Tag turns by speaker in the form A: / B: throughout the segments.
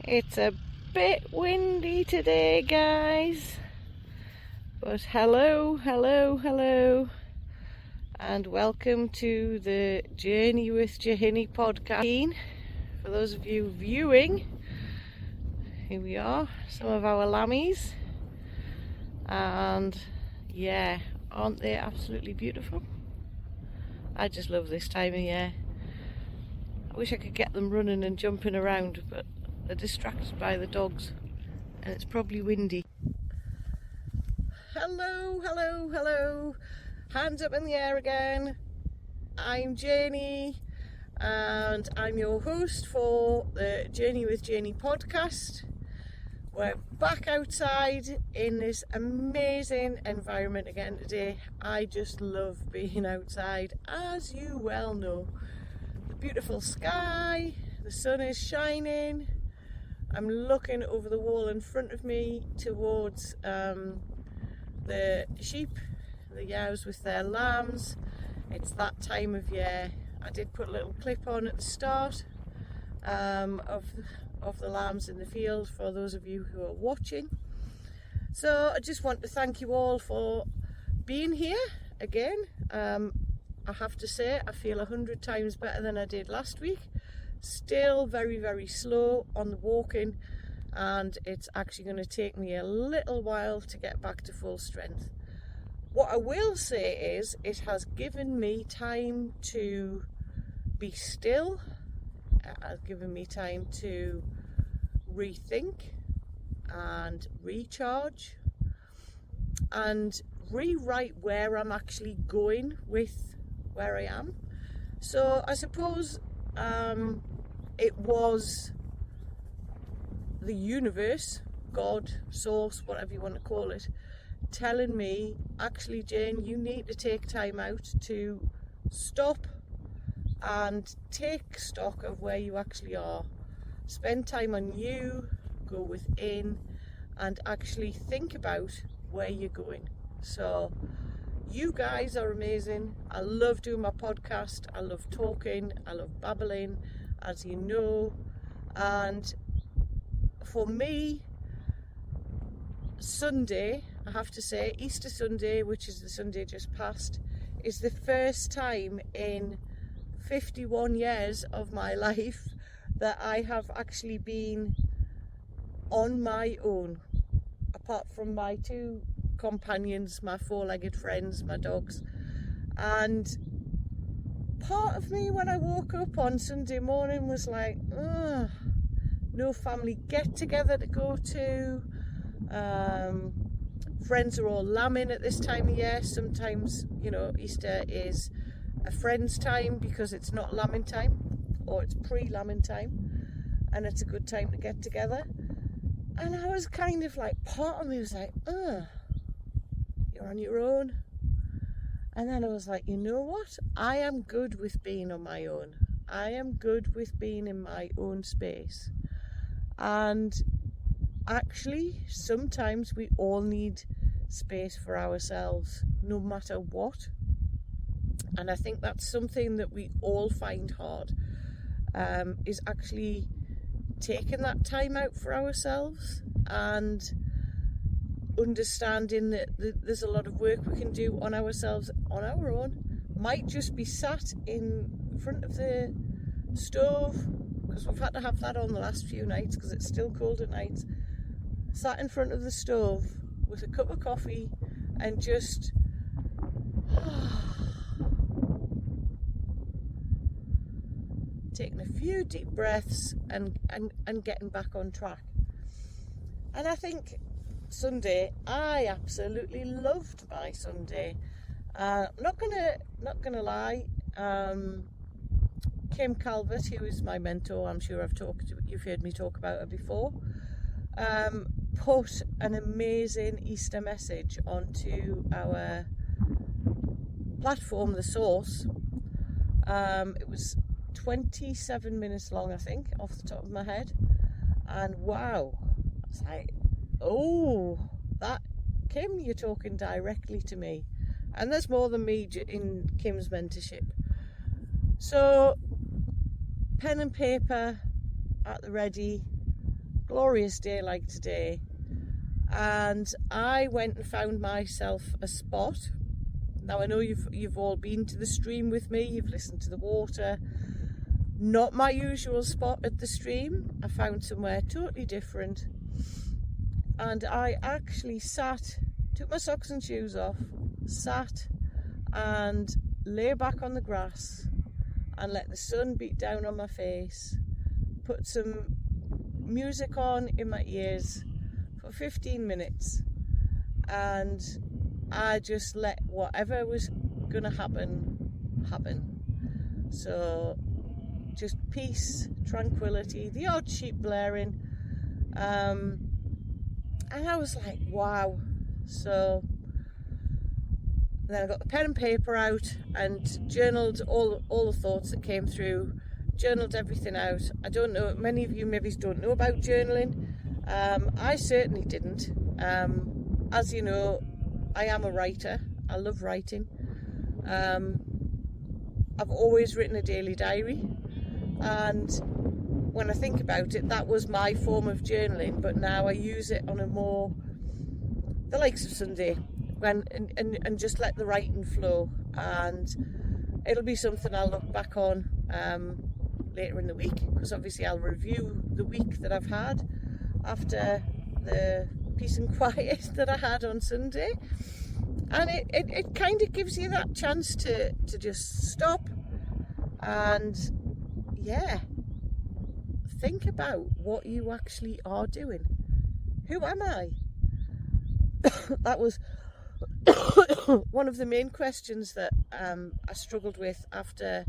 A: It's a bit windy today, guys, but hello, and welcome to the Journey with Janey podcast. For those of you viewing, here we are, some of our lammies, and yeah, aren't they absolutely beautiful? I just love this time of year. I wish I could get them running and jumping around, but they're distracted by the dogs and it's probably windy. Hello, hands up in the air again. I'm Janey and I'm your host for the Journey with Janey podcast. We're back outside in this amazing environment again today. I just love being outside, as you well know. The beautiful sky, the sun is shining. I'm looking over the wall in front of me towards the sheep, the yows with their lambs. It's that time of year. I did put a little clip on at the start of the lambs in the field for those of you who are watching. So I just want to thank you all for being here again. I have to say I feel 100 times better than I did last week. Still very slow on the walking, and it's actually going to take me a little while to get back to full strength. What I will say is it has given me time to be still. It has given me time to rethink and recharge and rewrite where I'm actually going with where I am. So I suppose it was the universe, God, source, whatever you want to call it, telling me, actually, Jane, you need to take time out to stop and take stock of where you actually are. Spend time on you, go within, and actually think about where you're going. So you guys are amazing. I love doing my podcast. I love talking. I love babbling, as you know. And for me, Sunday, I have to say, Easter Sunday, which is the Sunday just past, is the first time in 51 years of my life that I have actually been on my own, apart from my two companions, my four-legged friends, my dogs. And part of me when I woke up on Sunday morning was like, no family get together to go to. Friends are all lambing at this time of year. Sometimes, you know, Easter is a friend's time because it's not lambing time, or it's pre-lambing time, and it's a good time to get together. And I was kind of like, part of me was like, you're on your own. And then I was like, you know what? I am good with being on my own. I am good with being in my own space. And actually, sometimes we all need space for ourselves, no matter what. And I think that's something that we all find hard, is actually taking that time out for ourselves and understanding that there's a lot of work we can do on ourselves on our own. Might just be sat in front of the stove, because we've had to have that on the last few nights because it's still cold at night. Sat in front of the stove with a cup of coffee and just taking a few deep breaths and getting back on track. And I think Sunday, I absolutely loved my Sunday. Not gonna lie, Kim Calvert, who is my mentor, I'm sure you've heard me talk about her before, put an amazing Easter message onto our platform, The Source. It was 27 minutes long, I think, off the top of my head. And wow, I was like, oh, that Kim, you're talking directly to me. And there's more than me in Kim's mentorship. So pen and paper at the ready, glorious day like today, and I went and found myself a spot. Now I know you've all been to the stream with me, you've listened to the water. Not my usual spot at the stream. I found somewhere totally different, and I actually took my socks and shoes off, sat and lay back on the grass and let the sun beat down on my face, put some music on in my ears for 15 minutes, and I just let whatever was gonna happen. So just peace, tranquility, the odd sheep blaring, and I was like, wow. So then I got the pen and paper out and journaled all the thoughts that came through, journaled everything out. I don't know, many of you maybe don't know about journaling. I certainly didn't. As you know, I am a writer. I love writing. I've always written a daily diary, and when I think about it, that was my form of journaling, but now I use it on the likes of Sunday, and just let the writing flow, and it'll be something I'll look back on later in the week, because obviously I'll review the week that I've had after the peace and quiet that I had on Sunday. And it kind of gives you that chance to just stop and think about what you actually are doing. Who am I? That was one of the main questions that I struggled with after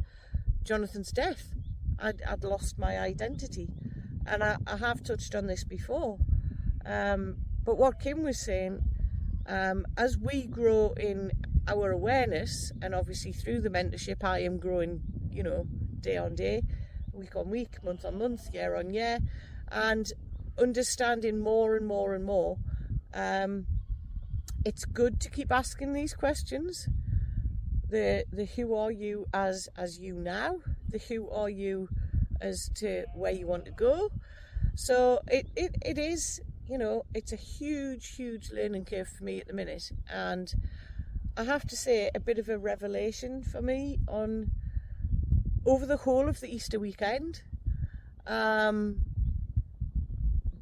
A: Jonathan's death. I'd lost my identity, and I have touched on this before, but what Kim was saying, as we grow in our awareness, and obviously through the mentorship I am growing, day on day, week on week, month on month, year on year, and understanding more and more and more, it's good to keep asking these questions. The who are you as you now, the who are you as to where you want to go. So it is, it's a huge learning curve for me at the minute, and I have to say, a bit of a revelation for me over the whole of the Easter weekend,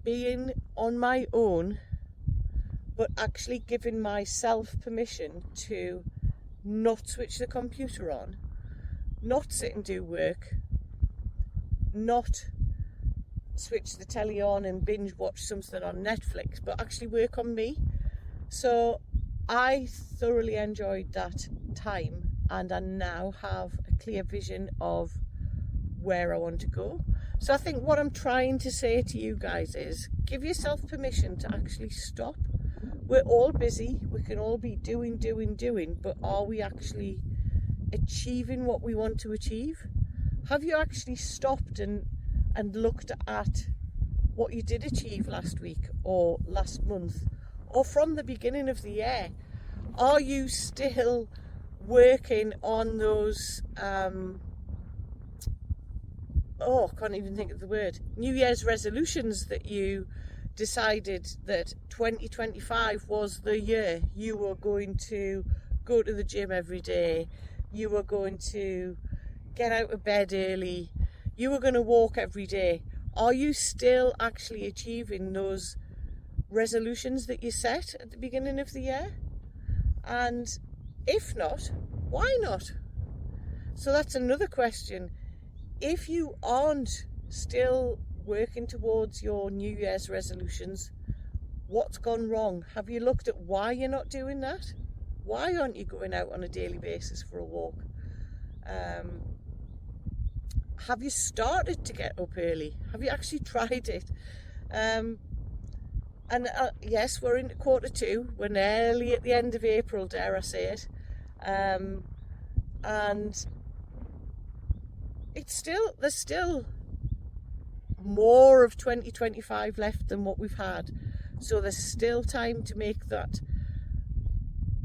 A: being on my own, but actually giving myself permission to not switch the computer on, not sit and do work, not switch the telly on and binge watch something on Netflix, but actually work on me. So I thoroughly enjoyed that time, and I now have a clear vision of where I want to go. So I think what I'm trying to say to you guys is, give yourself permission to actually stop. We're all busy, we can all be doing, but are we actually achieving what we want to achieve? Have you actually stopped and looked at what you did achieve last week or last month or from the beginning of the year? Are you still working on those, I can't even think of the word, New Year's resolutions that you decided that 2025 was the year you were going to go to the gym every day, you were going to get out of bed early, you were going to walk every day? Are you still actually achieving those resolutions that you set at the beginning of the year? And if not, why not? So that's another question. If you aren't still working towards your New Year's resolutions, what's gone wrong? Have you looked at why you're not doing that? Why aren't you going out on a daily basis for a walk? Have you started to get up early? Have you actually tried it? Yes, we're into Q2. We're nearly at the end of April, dare I say it. And there's still more of 2025 left than what we've had. So there's still time to make that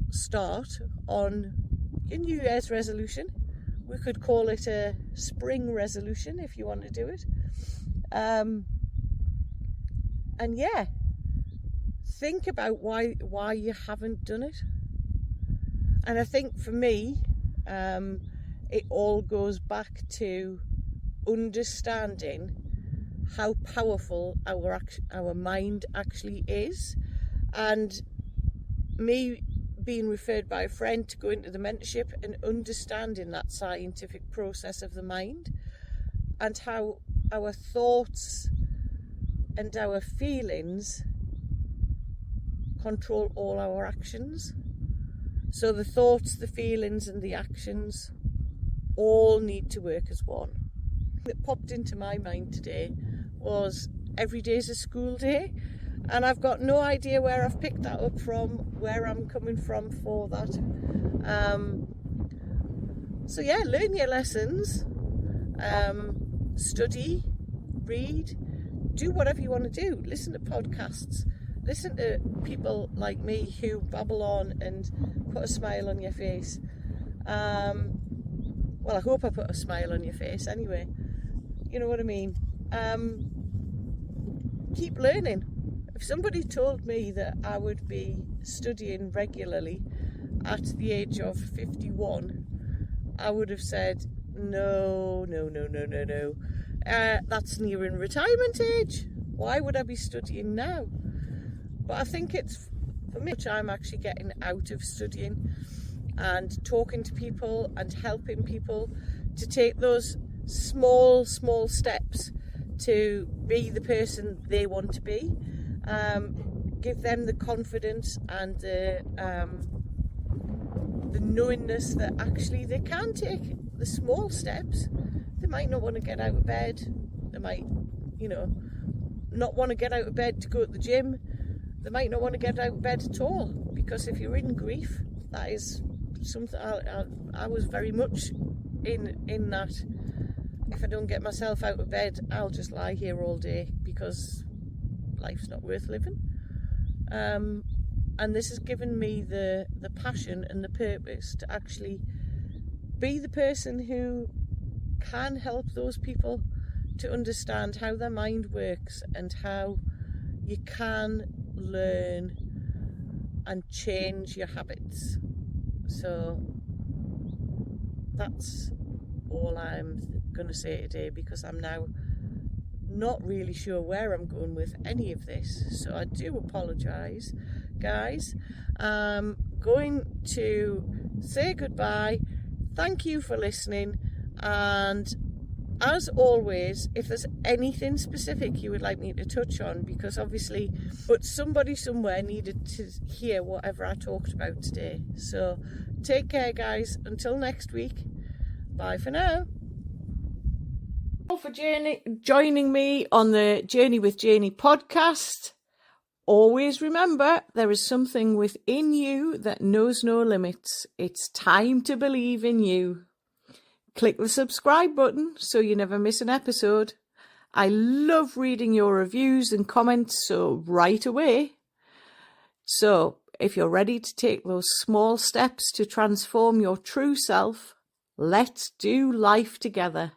A: start on your New Year's resolution. We could call it a spring resolution if you want to do it. yeah, think about why you haven't done it. And I think for me, it all goes back to understanding how powerful our mind actually is, and me being referred by a friend to go into the mentorship and understanding that scientific process of the mind and how our thoughts and our feelings control all our actions. So the thoughts, the feelings and the actions all need to work as one. That popped into my mind today was every day's a school day, and I've got no idea where I've picked that up from, where I'm coming from for that. So yeah, learn your lessons, study, read, do whatever you want to do. Listen to podcasts, listen to people like me who babble on and put a smile on your face. Well, I hope I put a smile on your face anyway. You know what I mean? Keep learning. If somebody told me that I would be studying regularly at the age of 51, I would have said, no. That's nearing retirement age. Why would I be studying now? But I think it's, for me, which I'm actually getting out of studying and talking to people and helping people to take those small steps to be the person they want to be. Give them the confidence and the knowingness that actually they can take the small steps. They might not want to get out of bed. They might, not want to get out of bed to go to the gym. They might not want to get out of bed at all, because if you're in grief, that is something I was very much in that. If I don't get myself out of bed, I'll just lie here all day because life's not worth living. And this has given me the passion and the purpose to actually be the person who can help those people to understand how their mind works and how you can learn and change your habits. So that's all I'm going to say today, because I'm now not really sure where I'm going with any of this. So I do apologise, guys. I'm going to say goodbye. Thank you for listening, and as always, if there's anything specific you would like me to touch on, because obviously, but somebody somewhere needed to hear whatever I talked about today. So take care, guys. Until next week. Bye for now. Thank you for joining me on the Journey with Janey podcast. Always remember, there is something within you that knows no limits. It's time to believe in you. Click the subscribe button so you never miss an episode. I love reading your reviews and comments, so right away. So if you're ready to take those small steps to transform your true self, let's do life together.